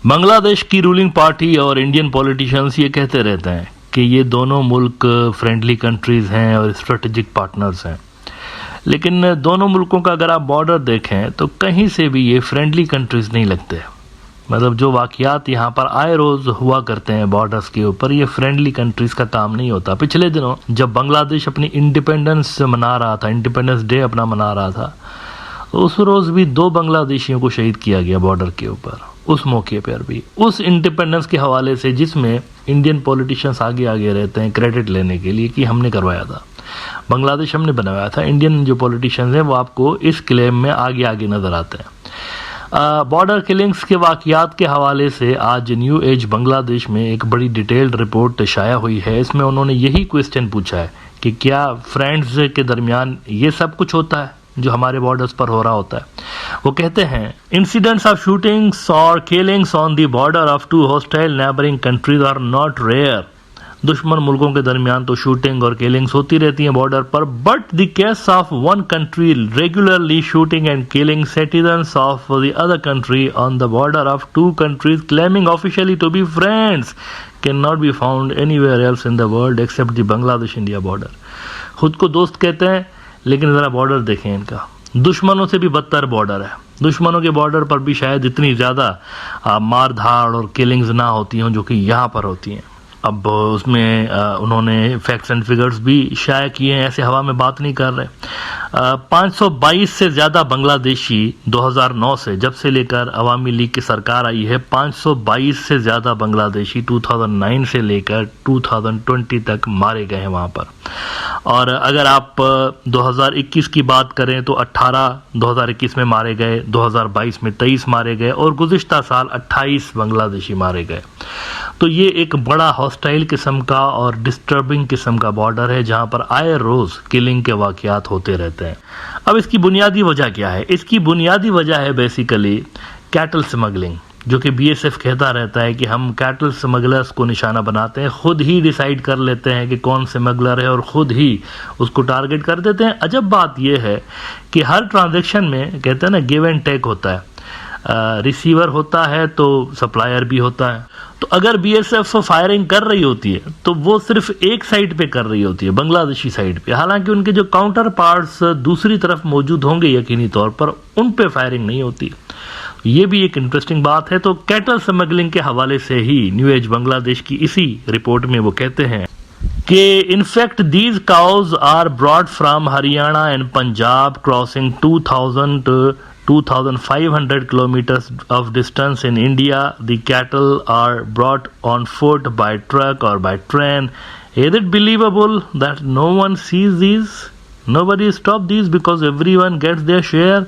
बांग्लादेश की ruling party और Indian politicians ये कहते रहते हैं कि ये दोनों मुल्क फ्रेंडली कंट्रीज़ हैं और स्ट्रेटेजिक पार्टनर्स हैं, लेकिन दोनों मुल्कों का अगर आप बॉर्डर देखें तो कहीं से भी ये फ्रेंडली कंट्रीज़ नहीं लगते। मतलब जो वाक़यात यहाँ पर आए रोज़ हुआ करते हैं बॉर्डर्स के ऊपर, ये फ्रेंडली कंट्रीज़ का काम नहीं होता। पिछले दिनों जब बांग्लादेश अपनी इंडिपेंडेंस मना रहा था, इंडिपेंडेंस डे अपना मना रहा था, तो उस रोज़ भी 2 बांग्लादेशियों को शहीद किया गया बॉर्डर के ऊपर। उस मौके पर भी उस इंडिपेंडेंस के हवाले से जिसमें इंडियन पॉलिटिशियंस आगे आगे रहते हैं क्रेडिट लेने के लिए कि हमने करवाया था, बांग्लादेश हमने बनवाया था। इंडियन जो पॉलिटिशियंस हैं वो आपको इस क्लेम में आगे आगे नज़र आते हैं। बॉर्डर किलिंग्स के वाक़यात के हवाले से आज न्यू एज बांग्लादेश में एक बड़ी डिटेल्ड रिपोर्ट शाया हुई है। इसमें उन्होंने यही क्वेश्चन पूछा है कि क्या फ्रेंड्स के दरमियान ये सब कुछ होता है जो हमारे बॉर्डर्स पर हो रहा होता है। वो कहते हैं इंसिडेंट्स ऑफ शूटिंग्स और killings on the border of 2 hostile neighbouring countries are not rare. दुश्मन मुल्कों के दरमियान तो शूटिंग और किलिंग्स होती रहती हैं बॉर्डर पर, but the case of one country regularly shooting and killing citizens of the other country on the border of 2 countries claiming officially to be friends can not be found anywhere else in the world except the Bangladesh India border. खुद को दोस्त कहते हैं, लेकिन ज़रा border देखें इनका, दुश्मनों से भी बदतर बॉर्डर है। दुश्मनों के बॉर्डर पर भी शायद इतनी ज़्यादा मार धाड़ और किलिंग्स ना होती हों जो कि यहाँ पर होती हैं। अब उसमें उन्होंने फैक्ट्स एंड फिगर्स भी शाया किए हैं, ऐसे हवा में बात नहीं कर रहे। 522 से ज़्यादा बांग्लादेशी 2009 से, जब से लेकर अवामी लीग की सरकार आई है, 522 से ज़्यादा बांग्लादेशी 2009 से लेकर 2020 तक मारे गए हैं वहाँ पर। और अगर आप 2021 की बात करें तो 18 2021 में मारे गए, 2022 में 23 मारे गए और गुज़िश्ता साल 28 बांग्लादेशी मारे गए। तो ये एक बड़ा हॉस्टाइल किस्म का और डिस्टर्बिंग किस्म का बॉर्डर है जहां पर आए रोज़ किलिंग के वाक़यात होते रहते हैं। अब इसकी बुनियादी वजह क्या है? इसकी बुनियादी वजह है बेसिकली कैटल स्मगलिंग, जो कि बीएसएफ कहता रहता है कि हम कैटल स्मगलर्स को निशाना बनाते हैं, खुद ही डिसाइड कर लेते हैं कि कौन स्मगलर है और खुद ही उसको टारगेट कर देते हैं। अजब बात यह है कि हर ट्रांजैक्शन में कहते हैं ना गिव एंड टेक होता है, रिसीवर होता है तो सप्लायर भी होता है। तो अगर बीएसएफ फायरिंग कर रही होती है तो वो सिर्फ एक साइड पे कर रही होती है, बांग्लादेशी साइड पे, हालांकि उनके जो काउंटर पार्ट्स दूसरी तरफ मौजूद होंगे यकीनी तौर पर, उन पे फायरिंग नहीं होती। ये भी एक इंटरेस्टिंग बात है। तो कैटल स्मगलिंग के हवाले से ही न्यू एज बांग्लादेश की इसी रिपोर्ट में वो कहते हैं कि in fact these cows are brought from Haryana and Punjab crossing 2,500 kilometers of distance in India. The cattle are brought on foot, by truck or by train. Is it believable that no one sees these? Nobody stops these because everyone gets their share.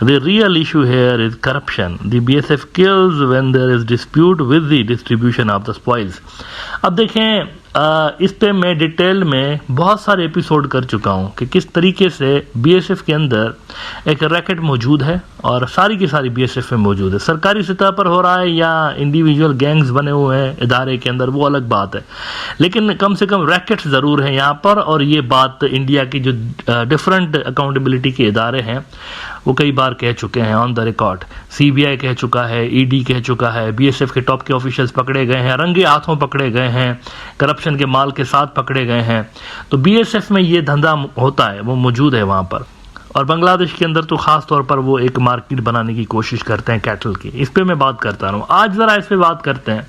The real issue here is corruption. The BSF kills when there is dispute with the distribution of the spoils. अब देखें, इस पे मैं detail में बहुत सारे episode कर चुका हूँ कि किस तरीके से बीएसएफ के अंदर एक रैकेट मौजूद है और सारी की सारी बीएसएफ में मौजूद है। सरकारी सतह पर हो रहा है या इंडिविजुअल गैंग्स बने हुए हैं इदारे के अंदर, वो अलग बात है, लेकिन कम से कम रैकेट्स ज़रूर हैं यहाँ पर। और ये बात इंडिया की जो डिफरेंट अकाउंटेबिलिटी के इदारे हैं वो कई बार कह चुके हैं ऑन द रिकॉर्ड। सीबीआई कह चुका है, ईडी कह चुका है, बीएसएफ के टॉप के ऑफिशियल्स पकड़े गए हैं, रंगे हाथों पकड़े गए हैं, करप्शन के माल के साथ पकड़े गए हैं। तो बीएसएफ में ये धंधा होता है, वो मौजूद है वहाँ पर। और बांग्लादेश के अंदर तो ख़ास तौर पर वो एक मार्केट बनाने की कोशिश करते हैं कैटल की। इस पर मैं बात करता हूँ। आज ज़रा इस पर बात करते हैं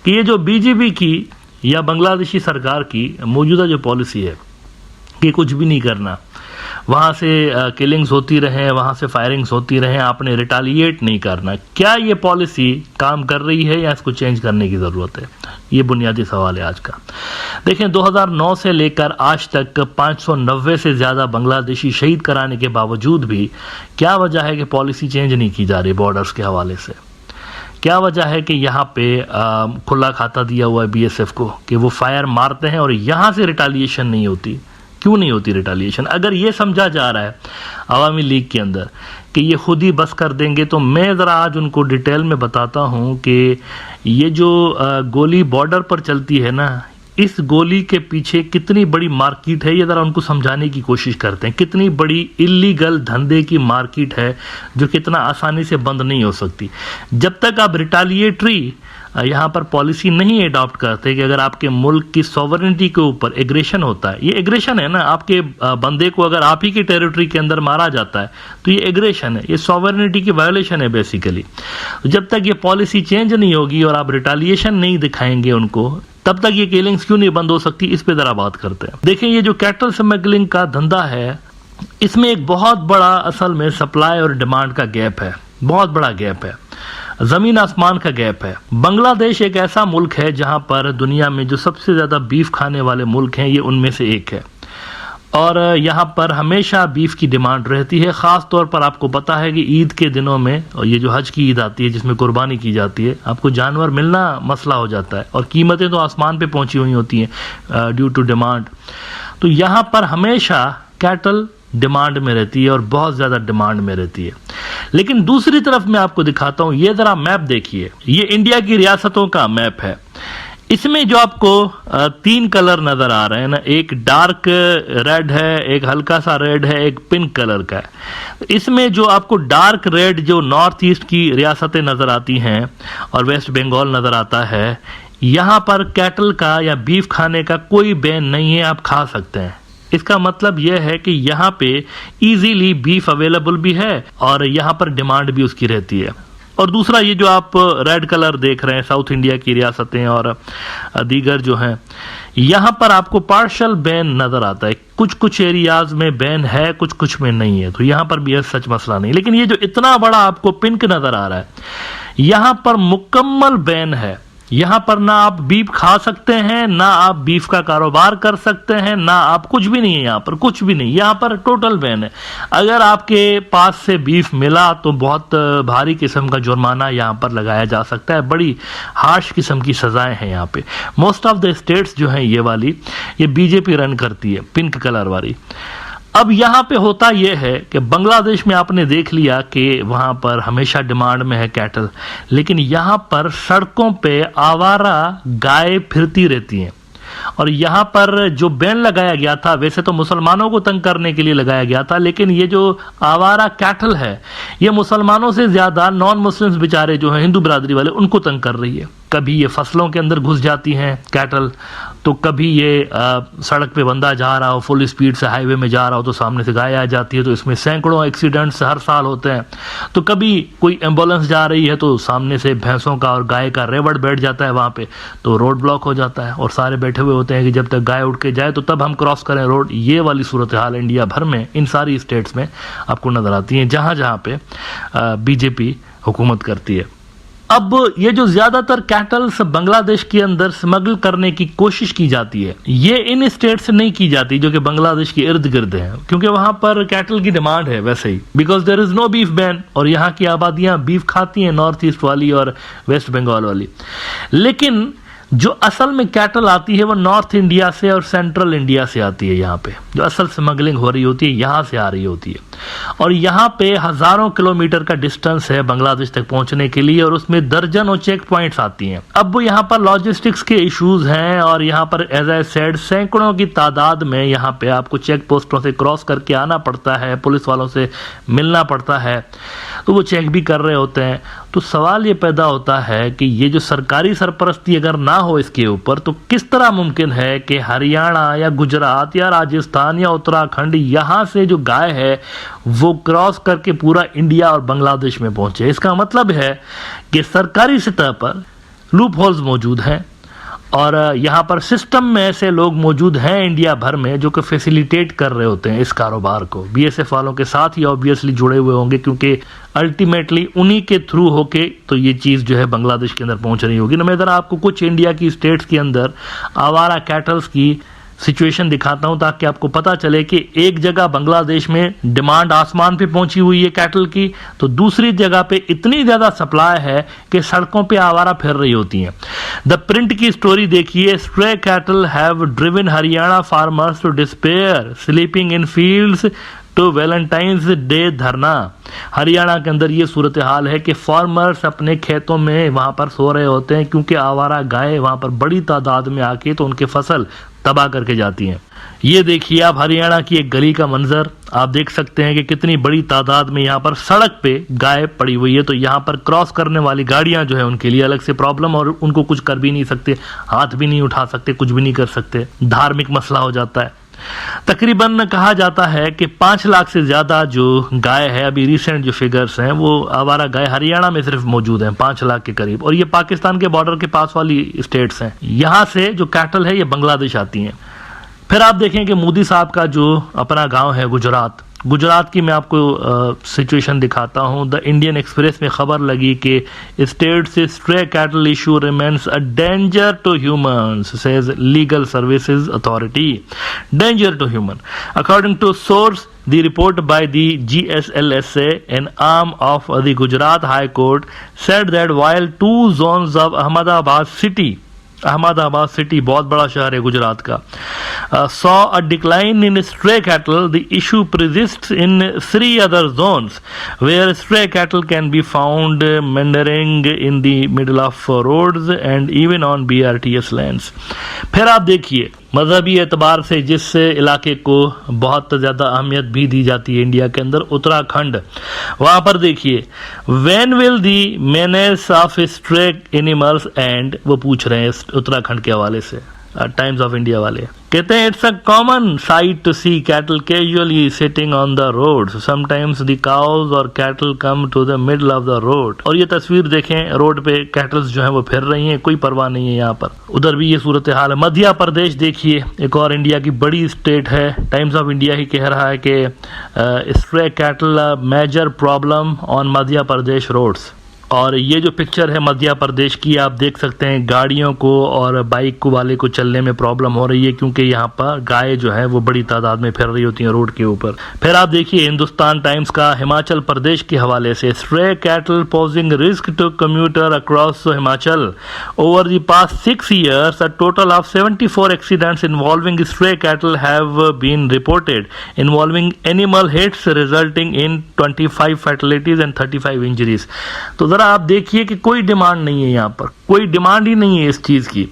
कि ये जो बीजेपी की या बांग्लादेशी सरकार की मौजूदा जो पॉलिसी है कि कुछ भी नहीं करना, वहाँ से किलिंग्स होती रहें, वहाँ से फायरिंग्स होती रहें, आपने रिटालिएट नहीं करना, क्या ये पॉलिसी काम कर रही है या इसको चेंज करने की ज़रूरत है? ये बुनियादी सवाल है आज का। देखें, 2009 से लेकर आज तक 590 से ज़्यादा बांग्लादेशी शहीद कराने के बावजूद भी क्या वजह है कि पॉलिसी चेंज नहीं की जा रही बॉर्डर्स के हवाले से? क्या वजह है कि यहाँ पे खुला खाता दिया हुआ है बीएसएफ को कि वो फायर मारते हैं और यहाँ से रिटालिएशन नहीं होती? क्यों नहीं होती रिटालिएशन? अगर ये समझा जा रहा है अवामी लीग के अंदर कि ये खुद ही बस कर देंगे, तो मैं ज़रा आज उनको डिटेल में बताता हूँ कि ये जो गोली बॉर्डर पर चलती है ना, इस गोली के पीछे कितनी बड़ी मार्केट है, ये जरा उनको समझाने की कोशिश करते हैं। कितनी बड़ी इलीगल धंधे की मार्केट है जो कितना आसानी से बंद नहीं हो सकती। जब तक आप रिटालिएटरी यहाँ पर पॉलिसी नहीं अडॉप्ट करते कि अगर आपके मुल्क की सॉवरेनिटी के ऊपर एग्रेशन होता है, ये एग्रेशन है ना, आपके बंदे को अगर आप ही की टेरिटरी के अंदर मारा जाता है तो ये एग्रेशन है, ये सॉवरेनिटी की वायोलेशन है बेसिकली। जब तक ये पॉलिसी चेंज नहीं होगी और आप रिटालिएशन नहीं दिखाएंगे उनको, तब तक ये किलिंग्स क्यों नहीं बंद हो सकती, इस पे जरा बात करते हैं। देखिए, ये जो कैटल स्मगलिंग का धंधा है, इसमें एक बहुत बड़ा असल में सप्लाई और डिमांड का गैप है, बहुत बड़ा गैप है, जमीन आसमान का गैप है। बांग्लादेश एक ऐसा मुल्क है जहां पर दुनिया में जो सबसे ज्यादा बीफ खाने वाले मुल्क हैं, ये उनमें से एक है, और यहाँ पर हमेशा बीफ की डिमांड रहती है। ख़ास तौर पर आपको पता है कि ईद के दिनों में, और ये जो हज की ईद आती है जिसमें कुर्बानी की जाती है, आपको जानवर मिलना मसला हो जाता है और कीमतें तो आसमान पे पहुंची हुई होती हैं ड्यू टू डिमांड। तो यहाँ पर हमेशा कैटल डिमांड में रहती है और बहुत ज़्यादा डिमांड में रहती है। लेकिन दूसरी तरफ मैं आपको दिखाता हूँ, ये ज़रा मैप देखिए, ये इंडिया की रियासतों का मैप है। इसमें जो आपको 3 कलर नजर आ रहे हैं ना, एक डार्क रेड है, एक हल्का सा रेड है, एक पिंक कलर का है। इसमें जो आपको डार्क रेड जो नॉर्थ ईस्ट की रियासतें नजर आती हैं और वेस्ट बंगाल नजर आता है, यहाँ पर कैटल का या बीफ खाने का कोई बैन नहीं है, आप खा सकते हैं। इसका मतलब यह है कि यहाँ पे इजीली बीफ अवेलेबल भी है और यहाँ पर डिमांड भी उसकी रहती है। और दूसरा, ये जो आप रेड कलर देख रहे हैं, साउथ इंडिया की रियासतें और दीगर जो हैं, यहाँ पर आपको पार्शल बैन नजर आता है। कुछ कुछ एरियाज में बैन है, कुछ कुछ में नहीं है, तो यहाँ पर भी सच मसला नहीं। लेकिन ये जो इतना बड़ा आपको पिंक नजर आ रहा है, यहाँ पर मुकम्मल बैन है। यहाँ पर ना आप बीफ खा सकते हैं, ना आप बीफ का कारोबार कर सकते हैं, ना आप कुछ भी नहीं है, यहाँ पर कुछ भी नहीं, यहाँ पर टोटल बैन है। अगर आपके पास से बीफ मिला तो बहुत भारी किस्म का जुर्माना यहाँ पर लगाया जा सकता है, बड़ी हार्श किस्म की सजाएं हैं यहाँ पे। मोस्ट ऑफ द स्टेट्स जो हैं ये वाली, ये बीजेपी रन करती है, पिंक कलर वाली। अब यहाँ पे होता यह है कि बांग्लादेश में आपने देख लिया कि वहाँ पर हमेशा डिमांड में है कैटल, लेकिन यहाँ पर सड़कों पे आवारा गाय फिरती रहती हैं। और यहाँ पर जो बैन लगाया गया था, वैसे तो मुसलमानों को तंग करने के लिए लगाया गया था, लेकिन ये जो आवारा कैटल है, ये मुसलमानों से ज्यादा नॉन मुस्लिम्स बेचारे जो हैं, हिंदू बिरादरी वाले, उनको तंग कर रही है। कभी ये फसलों के अंदर घुस जाती हैं कैटल, तो कभी ये सड़क पे बंदा जा रहा हो, फुल स्पीड से हाईवे में जा रहा हो, तो सामने से गाय आ जाती है, तो इसमें सैकड़ों एक्सीडेंट्स हर साल होते हैं। तो कभी कोई एम्बुलेंस जा रही है तो सामने से भैंसों का और गाय का रेवड़ बैठ जाता है वहाँ पे, तो रोड ब्लॉक हो जाता है और सारे बैठे हुए होते हैं कि जब तक गाय उठ के जाए तो तब हम क्रॉस करें रोड। ये वाली सूरत हाल इंडिया भर में इन सारी स्टेट्स में आपको नजर आती है जहाँ जहाँ पे बीजेपी हुकूमत करती है। अब ये जो ज्यादातर कैटल्स बांग्लादेश के अंदर स्मगल करने की कोशिश की जाती है, ये इन स्टेट से नहीं की जाती जो कि बांग्लादेश के इर्द गिर्द हैं, क्योंकि वहां पर कैटल की डिमांड है वैसे ही, because there is no beef ban, और यहाँ की आबादियां बीफ खाती हैं, नॉर्थ ईस्ट वाली और वेस्ट बंगाल वाली। लेकिन जो असल में कैटल आती है वो नॉर्थ इंडिया से और सेंट्रल इंडिया से आती है। यहाँ पे जो असल स्मगलिंग हो रही होती है यहाँ से आ रही होती है, और यहाँ पे हजारों किलोमीटर का डिस्टेंस है बांग्लादेश तक पहुंचने के लिए, और उसमें दर्जनों चेक पॉइंट्स आती हैं। अब यहाँ पर लॉजिस्टिक्स के इश्यूज हैं, और यहाँ पर एज आई सेड सैकड़ों की तादाद में यहाँ पे आपको चेक पोस्टों से क्रॉस करके आना पड़ता है, पुलिस वालों से मिलना पड़ता है, तो वो चेक भी कर रहे होते हैं। तो सवाल ये पैदा होता है कि ये जो सरकारी सरपरस्ती अगर ना हो इसके ऊपर, तो किस तरह मुमकिन है कि हरियाणा या गुजरात या राजस्थान या उत्तराखंड, यहाँ से जो गाय है वो क्रॉस करके पूरा इंडिया और बांग्लादेश में पहुंचे। इसका मतलब है कि सरकारी सतह पर लूप होल्स मौजूद हैं, और यहाँ पर सिस्टम में ऐसे लोग मौजूद हैं इंडिया भर में जो कि फैसिलिटेट कर रहे होते हैं इस कारोबार को। बीएसएफ वालों के साथ ही ऑब्वियसली जुड़े हुए होंगे, क्योंकि अल्टीमेटली उन्हीं के थ्रू होके तो ये चीज़ जो है बांग्लादेश के अंदर पहुंच रही होगी ना। मैं इधर आपको कुछ इंडिया की स्टेट्स के अंदर आवारा कैटल्स की सिचुएशन दिखाता हूं ताकि आपको पता चले कि एक जगह बांग्लादेश में डिमांड आसमान पे पहुंची हुई है कैटल की, तो दूसरी जगह पे इतनी ज्यादा सप्लाई है कि सड़कों पे आवारा फिर रही होती हैं। द प्रिंट की स्टोरी देखिए, stray cattle have driven Haryana farmers to despair, sleeping in fields to Valentine's Day dharna. Haryana के अंदर ये सूरत हाल है कि फार्मर्स अपने खेतों में वहां पर सो रहे होते हैं क्योंकि आवारा गाय वहां पर बड़ी तादाद में आके तो उनके फसल तबाह करके जाती हैं। ये देखिए आप हरियाणा की एक गली का मंजर, आप देख सकते हैं कि कितनी बड़ी तादाद में यहाँ पर सड़क पे गाय पड़ी हुई है। तो यहाँ पर क्रॉस करने वाली गाड़ियां जो है उनके लिए अलग से प्रॉब्लम, और उनको कुछ कर भी नहीं सकते, हाथ भी नहीं उठा सकते, कुछ भी नहीं कर सकते, धार्मिक मसला हो जाता है। तकरीबन कहा जाता है कि 5 लाख से ज्यादा जो गाय है, अभी रिसेंट जो फिगर्स हैं वो आवारा गाय हरियाणा में सिर्फ मौजूद हैं, 5 लाख के करीब। और ये पाकिस्तान के बॉर्डर के पास वाली स्टेट्स हैं। यहाँ से जो कैटल है ये बांग्लादेश आती हैं। फिर आप देखें कि मोदी साहब का जो अपना गांव है गुजरात की मैं आपको सिचुएशन दिखाता हूं। द इंडियन एक्सप्रेस में खबर लगी कि स्टेट से stray cattle issue remains a danger to humans, says legal services authority. Danger to human according to source the report by the GSLSA, an arm of the Gujarat High Court, said that while 2 zones of Ahmedabad city बहुत बड़ा शहर है गुजरात का, saw a decline in stray cattle, the issue persists in 3 other zones where stray cattle can be found meandering in the middle of roads and even on BRTS lanes। फिर आप देखिए मजहबी एतबार से जिस इलाके को बहुत ज़्यादा अहमियत भी दी जाती है इंडिया के अंदर, उत्तराखंड, वहाँ पर देखिए when will the menace of stray animals and, वो पूछ रहे हैं उत्तराखंड के हवाले से, टाइम्स ऑफ इंडिया वाले कहते हैं it's a common sight to see cattle casually sitting on the road, sometimes the cows or cattle come to the middle of the road. और ये तस्वीर देखें, रोड पे कैटल्स जो है वो फिर रही हैं, कोई परवाह नहीं है यहाँ पर। उधर भी ये सूरत हाल है। मध्य प्रदेश देखिए, एक और इंडिया की बड़ी स्टेट है, टाइम्स ऑफ इंडिया ही कह रहा है कि stray cattle major problem on Madhya Pradesh roads. और ये जो पिक्चर है मध्य प्रदेश की, आप देख सकते हैं गाड़ियों को और बाइक को वाले को चलने में प्रॉब्लम हो रही है क्योंकि यहाँ पर गाय जो है वो बड़ी तादाद में फिर रही होती हैं रोड के ऊपर। फिर आप देखिए हिंदुस्तान टाइम्स का हिमाचल प्रदेश के हवाले से, stray cattle posing risk to commuter across Himachal over the past 6 years a total of 74 accidents involving stray cattle have been reported involving animal hits resulting in 25 fatalities and 35 injuries। तो जरा आप देखिए कि कोई डिमांड नहीं है, यहाँ पर कोई डिमांड ही नहीं है इस चीज की।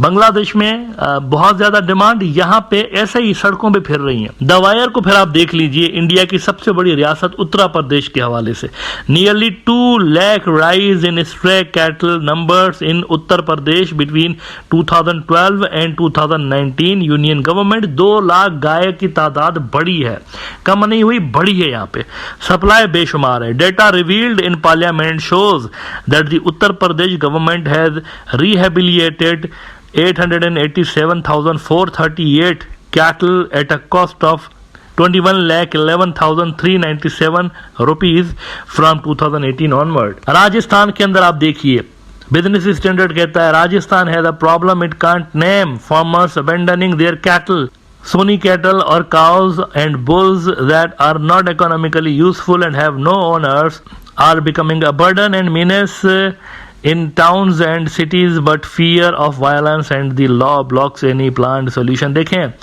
बांग्लादेश में बहुत ज्यादा डिमांड, यहाँ पे ऐसे ही सड़कों पे फिर रही हैं। द वायर को फिर आप देख लीजिए, इंडिया की सबसे बड़ी रियासत उत्तर प्रदेश के हवाले से, nearly 2 lakh rise in stray cattle numbers in Uttar Pradesh between 2012 and 2019। Union government 2 lakh गाय की तादाद बढ़ी है, कम नहीं हुई, बढ़ी है। यहाँ पे सप्लाई बेशुमार है। Data revealed in parliament shows that the Uttar Pradesh government has rehabilitated 887,438 cattle at a cost of 21,11,397 rupees from 2018 onward। Rajasthan के अंदर आप देखिए, बिजनेस स्टैंडर्ड कहता है Rajasthan has a problem it can't name farmers abandoning their cattle, Sony cattle or cows and bulls that are not economically useful and have no owners are becoming a burden and menace in towns and cities, but fear of violence and the law blocks any planned solution। देखें,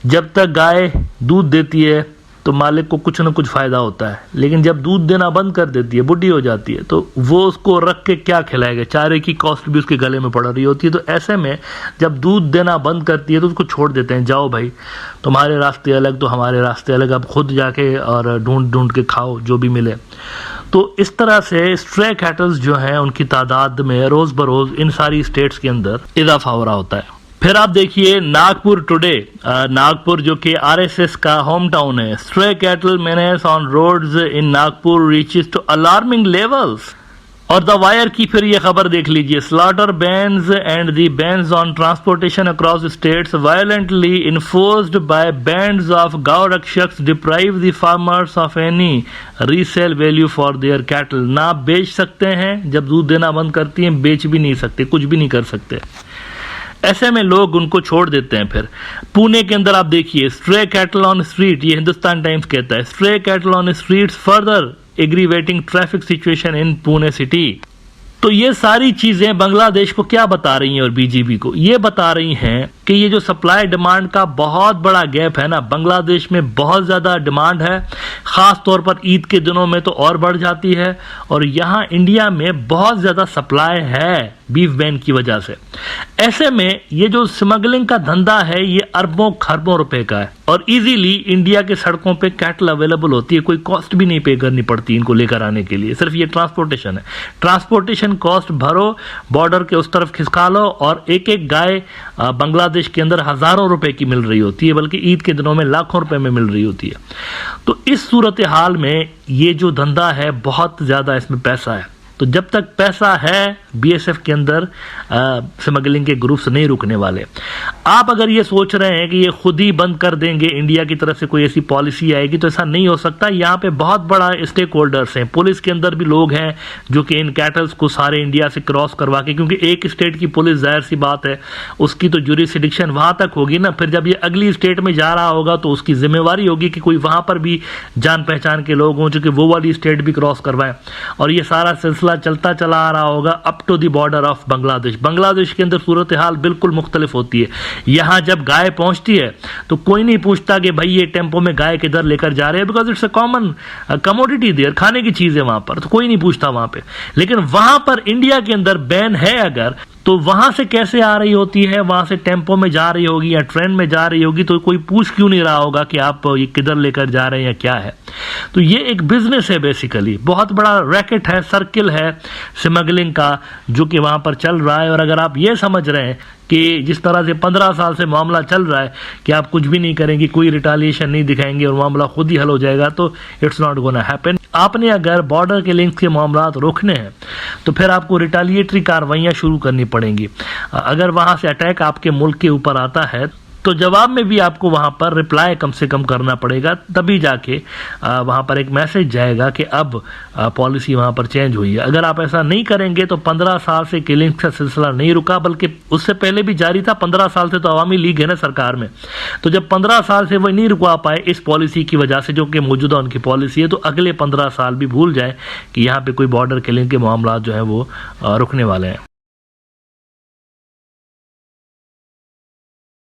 जब तक गाय दूध देती है तो मालिक को कुछ न कुछ फायदा होता है, लेकिन जब दूध देना बंद कर देती है, बुढ़ी हो जाती है, तो वो उसको रख के क्या खिलाएगा, चारे की कॉस्ट भी उसके गले में पड़ रही होती है। तो ऐसे में जब दूध देना बंद करती है तो उसको छोड़ देते हैं, जाओ भाई तुम्हारे रास्ते अलग तो हमारे रास्ते अलग, अब खुद जाके और ढूंढ के खाओ जो भी मिले। तो इस तरह से स्ट्रे कैटल्स जो हैं उनकी तादाद में रोज बरोज इन सारी स्टेट्स के अंदर इजाफा हो रहा होता है। फिर आप देखिए नागपुर टुडे, नागपुर जो कि आरएसएस का होम टाउन है, stray cattle menace on roads in Nagpur reaches to alarming levels. और द वायर की फिर ये खबर देख लीजिए, slaughter bans and the bans on transportation across states violently enforced by bands of gau rakshak deprive the farmers of any resale value for their cattle. ना बेच सकते हैं, जब दूध देना बंद करती हैं बेच भी नहीं सकते, कुछ भी नहीं कर सकते। ऐसे में लोग उनको छोड़ देते हैं। फिर पुणे के अंदर आप देखिए, स्ट्रे कैटल ऑन स्ट्रीट, ये हिंदुस्तान टाइम्स कहता है, stray cattle on streets further aggravating traffic situation in Pune city. तो ये सारी चीजें बांग्लादेश को क्या बता रही हैं और बीजेपी को ये बता रही हैं कि ये जो सप्लाई डिमांड का बहुत बड़ा गैप है ना, बांग्लादेश में बहुत ज़्यादा डिमांड है, ख़ास तौर पर ईद के दिनों में तो और बढ़ जाती है, और यहाँ इंडिया में बहुत ज़्यादा सप्लाई है बीफ बैन की वजह से। ऐसे में ये जो स्मगलिंग का धंधा है ये अरबों खरबों रुपए का है, और इजीली इंडिया के सड़कों पे कैटल अवेलेबल होती है, कोई कॉस्ट भी नहीं पे करनी पड़ती इनको लेकर आने के लिए, सिर्फ ये ट्रांसपोर्टेशन है। ट्रांसपोर्टेशन कॉस्ट भरो, बॉर्डर के उस तरफ खिसका लो, और एक एक गाय बांग्लादेश के अंदर हजारों रुपए की मिल रही होती है, बल्कि ईद के दिनों में लाखों रुपए में मिल रही होती है। तो इस सूरत हाल में ये जो धंधा है बहुत ज्यादा इसमें पैसा है। तो जब तक पैसा है बीएसएफ के अंदर स्मगलिंग के ग्रुप्स नहीं रुकने वाले। आप अगर ये सोच रहे हैं कि ये खुद ही बंद कर देंगे, इंडिया की तरफ से कोई ऐसी पॉलिसी आएगी, तो ऐसा नहीं हो सकता। यहाँ पे बहुत बड़ा स्टेक होल्डर्स हैं, पुलिस के अंदर भी लोग हैं जो कि इन कैटल्स को सारे इंडिया से क्रॉस करवा के, क्योंकि एक स्टेट की पुलिस जाहिर सी बात है उसकी तो ज्यूरिसडिक्शन वहां तक होगी ना, फिर जब ये अगली स्टेट में जा रहा होगा तो उसकी जिम्मेवारी होगी कि कोई वहां पर भी जान पहचान के लोग हों जो कि वो वाली स्टेट भी क्रॉस करवाएं, और ये सारा सिलसिला चलता चला आ रहा होगा up to the border of Bangladesh. Bangladesh के अंदर सूरत हाल बिल्कुल मुख्तलिफ होती है। यहां जब गाय पहुंचती है तो कोई नहीं पूछता कि भाई ये टेम्पो में गाय किधर लेकर जा रहे हैं, because it's a common commodity there, खाने की चीज है वहां पर, तो कोई नहीं पूछता वहां पे। लेकिन वहां पर इंडिया के अंदर बैन है अगर, तो वहां से कैसे आ रही होती है, वहां से टेम्पो में जा रही होगी या ट्रेन में जा रही होगी, तो कोई पूछ क्यों नहीं रहा होगा कि आप ये किधर लेकर जा रहे हैं या क्या है। तो ये एक बिजनेस है बेसिकली, बहुत बड़ा रैकेट है, सर्किल है स्मगलिंग का जो कि वहां पर चल रहा है। और अगर आप ये समझ रहे हैं कि जिस तरह से 15 साल से मामला चल रहा है कि आप कुछ भी नहीं करेंगे, कोई रिटालिएशन नहीं दिखाएंगे और मामला खुद ही हल हो जाएगा, तो इट्स नॉट गोना हैपन। आपने अगर बॉर्डर के लिंक के मामला रोकने हैं तो फिर आपको रिटालिएटरी कार्रवाइयां शुरू करनी पड़ेंगी। अगर वहां से अटैक आपके मुल्क के ऊपर आता है तो जवाब में भी आपको वहां पर रिप्लाई कम से कम करना पड़ेगा, तभी जाके वहां पर एक मैसेज जाएगा कि अब पॉलिसी वहां पर चेंज हुई है। अगर आप ऐसा नहीं करेंगे तो 15 साल से किलिंग का सिलसिला नहीं रुका, बल्कि उससे पहले भी जारी था। 15 साल से तो अवामी लीग है ना सरकार में, तो जब 15 साल से वो नहीं रुकवा पाए इस पॉलिसी की वजह से जो कि मौजूदा उनकी पॉलिसी है, तो अगले 15 साल भी भूल जाए कि यहाँ पे कोई बॉर्डर किलिंग के मामला जो है वो रुकने वाले हैं।